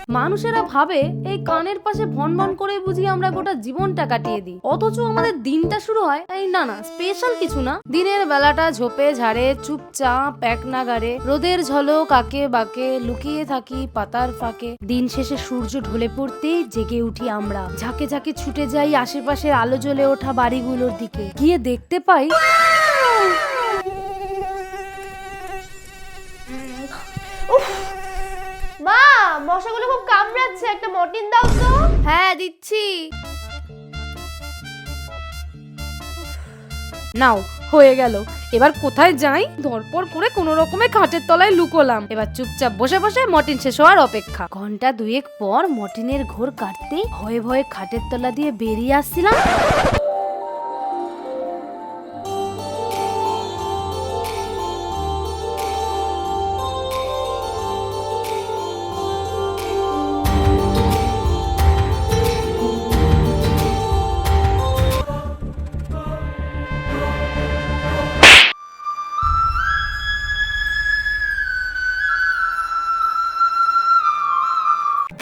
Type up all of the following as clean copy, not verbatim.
মানুষেরা ভাবে এই কানের পাশে ভন ভন করে বুঝি আমরা গোটা জীবনটা কাটিয়ে দিই, অথচ আমাদের দিনটা শুরু হয় এই না স্পেশাল কিছু না। দিনের বেলাটা ঝোপে ঝাড়ে চুপচাপ এক নাগারে রোদের ঝলক আঁকে বাঁকে লুকিয়ে থাকি পাতার ফাঁকে। দিন শেষে সূর্য ঢলে পড়তেই জেগে উঠি আমরা, ঝাঁকে ঝাঁকে ছুটে যাই আশেপাশের আলো জ্বলে ওঠা বাড়িগুলোর দিকে, গিয়ে দেখতে পাই মা, মশাগুলো খুব কামড়াচ্ছে, একটা মর্টিন দাও তো। হ্যাঁ দিচ্ছি। নাও হয়ে গেল। এবার কোথায় যাই? ধরপর করে কোন রকমে খাটের তলায় লুকোলাম। এবার চুপচাপ বসে বসে মর্টিন শেষ হওয়ার অপেক্ষা। ঘন্টা দুয়েক পর মর্টিনের ঘোর কাটতে ভয়ে ভয়ে খাটের তলা দিয়ে বেরিয়ে আসছিলাম।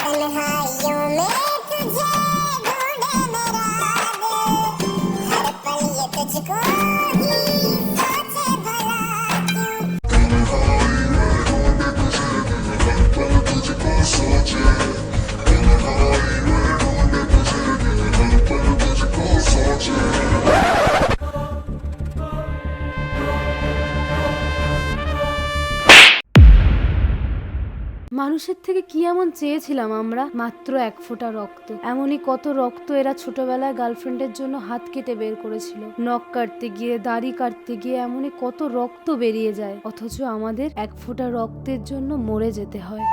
तन्हाइयों में तुझे ढूंढे मेरा दिल, हर पल ये तुझको ही सोचे भला क्यों। तन्हाई में ढूंढे तुझे दिल, हर पल तुझको सोचे। तन्हाई में ढूंढे तुझे दिल, हर पल तुझको सोचे। মানুষের থেকে কি এমন চেয়েছিলাম আমরা? মাত্র এক ফোঁটা রক্ত। এমনই কত রক্ত এরা ছোটবেলায় গার্লফ্রেন্ডের জন্য হাত কেটে বের করেছিল। নখ কাটতে গিয়ে দাড়ি কাটতে গিয়ে এমনই কত রক্ত বেরিয়ে যায়, অথচ আমাদের এক ফোঁটা রক্তের জন্য মরে যেতে হয়।